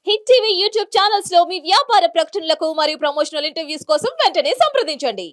Hit TV YouTube channels లో మీ వ్యాపార ప్రకటనలకు మరియు ప్రమోషనల్ ఇంటర్వ్యూస్ కోసం వెంటనే సంప్రదించండి.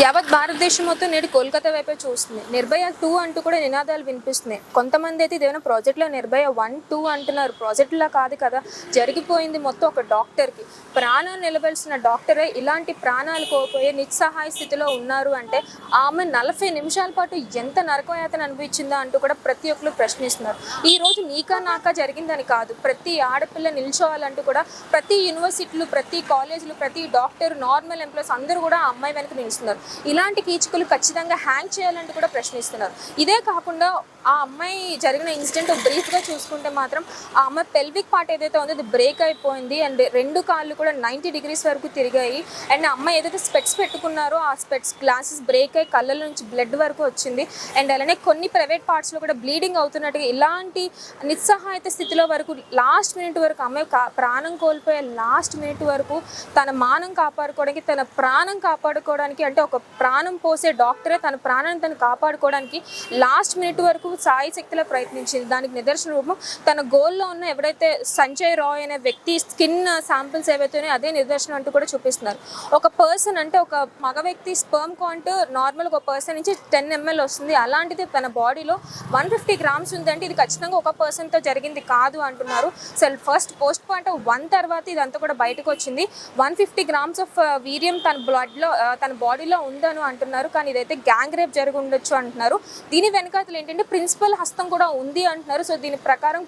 యావత్ భారతదేశం మొత్తం నేడు కోల్కతా వైపే చూస్తుంది. నిర్భయ 2 అంటూ కూడా నినాదాలు వినిపిస్తున్నాయి. కొంతమంది అయితే ఇదేమైనా ప్రాజెక్ట్లో నిర్భయ 1, 2 అంటున్నారు. ప్రాజెక్టులా కాదు కదా, జరిగిపోయింది మొత్తం ఒక డాక్టర్కి. ప్రాణాలు నిలబెల్సిన డాక్టరే ఇలాంటి ప్రాణాలు కోల్పోయే నిస్సహాయ స్థితిలో ఉన్నారు అంటే ఆమె 40 నిమిషాల పాటు ఎంత నరకయాతన అనిపించిందా అంటూ కూడా ప్రతి ఒక్కరు ప్రశ్నిస్తున్నారు. ఈరోజు నీకా నాకా జరిగిందని కాదు, ప్రతి ఆడపిల్ల నిల్చోవాలంటూ కూడా ప్రతి యూనివర్సిటీలు, ప్రతి కాలేజీలు, ప్రతి డాక్టర్, నార్మల్ ఎంప్లాయీస్ అందరూ కూడా ఆ అమ్మాయి వెనక నిలుస్తున్నారు. ఇలాంటి కీచకులు ఖచ్చితంగా హ్యాంగ్ చేయాలంటూ కూడా ప్రశ్నిస్తున్నారు. ఇదే కాకుండా ఆ అమ్మాయి జరిగిన ఇన్సిడెంట్ బ్రీఫ్గా చూసుకుంటే మాత్రం ఆ అమ్మాయి పెల్విక్ పార్ట్ ఏదైతే ఉందో అది బ్రేక్ అయిపోయింది అండ్ 2 కాళ్ళు కూడా 90 డిగ్రీస్ వరకు తిరిగాయి. అండ్ ఆ అమ్మాయి ఏదైతే స్పెట్స్ పెట్టుకున్నారో ఆ స్పెట్స్ గ్లాసెస్ బ్రేక్ అయ్యి కళ్ళ నుంచి బ్లడ్ వరకు వచ్చింది. అండ్ అలానే కొన్ని ప్రైవేట్ పార్ట్స్లో కూడా బ్లీడింగ్ అవుతున్నట్టుగా ఇలాంటి నిస్సహాయత స్థితిలో వరకు లాస్ట్ మినిట్ వరకు అమ్మాయి ప్రాణం కోల్పోయే లాస్ట్ మినిట్ వరకు తన మానం కాపాడుకోవడానికి, తన ప్రాణం కాపాడుకోవడానికి, అంటే ఒక ప్రాణం పోసే డాక్టరే తన ప్రాణాన్ని తను కాపాడుకోవడానికి లాస్ట్ మినిట్ వరకు సాయి శక్తిలో ప్రయత్నించింది. దానికి నిదర్శన రూపం తన గోల్లో ఉన్న ఎవరైతే సంజయ్ రాయ్ అనే వ్యక్తి స్కిన్ శాంపిల్స్ ఏవైతే ఉన్నాయో అదే నిదర్శనం అంటూ కూడా చూపిస్తున్నారు. ఒక పర్సన్ అంటే ఒక మగ వ్యక్తి స్పర్మ్ కౌంట్ నార్మల్గా ఒక పర్సన్ నుంచి 10 ml వస్తుంది. అలాంటిది తన బాడీలో 150 grams ఉందంటే ఇది ఖచ్చితంగా ఒక పర్సన్తో జరిగింది కాదు అంటున్నారు. సో ఫస్ట్ పోస్ట్ మార్టం 1 తర్వాత ఇదంతా కూడా బయటకు వచ్చింది. 150 grams ఆఫ్ వీర్యం తన బ్లడ్లో తన బాడీలో ఉందని అంటున్నారు. కానీ ఇదైతే గ్యాంగ్ రేప్ జరిగి ఉండొచ్చు అంటున్నారు. దీని వెనకాతలు ఏంటంటే ప్రిన్సిపల్ హస్తం కూడా ఉంది అంటున్నారు. సో దీని ప్రకారం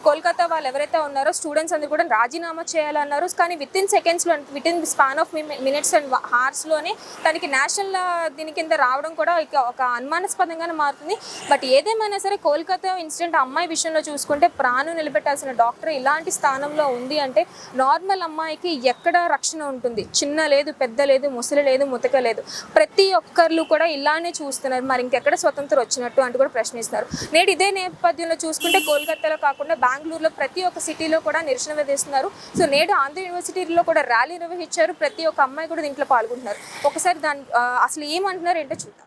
కోల్కతా వాళ్ళు ఎవరైతే ఉన్నారో స్టూడెంట్స్ అందరూ కూడా రాజీనామా చేయాలన్నారు. కానీ వితిన్ సెకండ్స్లో, within span of minutes and హార్స్లోనే తనకి నేషనల్ దీని కింద రావడం కూడా ఒక అనుమానాస్పదంగానే మారుతుంది. బట్ ఏదేమైనా సరే కోల్కతా ఇన్సిడెంట్ అమ్మాయి విషయంలో చూసుకుంటే ప్రాణం నిలబెట్టాల్సిన డాక్టర్ ఇలాంటి స్థానంలో ఉంది అంటే నార్మల్ అమ్మాయికి ఎక్కడ రక్షణ ఉంటుంది? చిన్న లేదు, పెద్ద లేదు, ముసలి లేదు, ముతక లేదు, ప్రతి ఒక్కరు కూడా ఇలానే చూస్తున్నారు. మరి ఇంకెక్కడ స్వతంత్రం వచ్చినట్టు అంటూ కూడా ప్రశ్నిస్తున్నారు. నేడు ఇదే నేపథ్యంలో చూసుకుంటే కోల్కతాలో కాకుండా బెంగళూరులో ప్రతి ఒక్క సిటీలో కూడా నిరసన విధిస్తున్నారు. సో నేడు ఆంధ్ర యూనివర్సిటీలో కూడా ర్యాలీ నిర్వహించారు. ప్రతి ఒక్క అమ్మాయి కూడా దీంట్లో పాల్గొంటున్నారు. ఒకసారి దాని అసలు ఏమంటున్నారు ఏంటో చూద్దాం.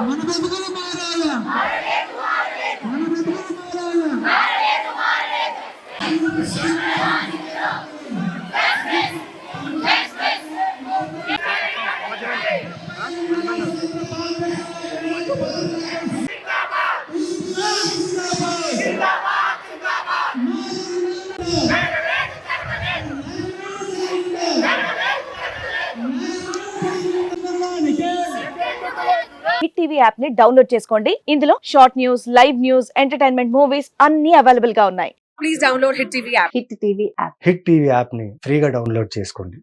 మన బతుకులు మారాలా, మన బతుకులు మారాలా. హిట్ టీవీ యాప్ ని డౌన్లోడ్ చేసుకోండి. ఇందులో short news, live news, entertainment movies అన్ని అవైలబుల్ గా ఉన్నాయి. Please download hit TV app. Hit TV app. Hit TV app ని ఫ్రీగా డౌన్లోడ్ చేసుకోండి.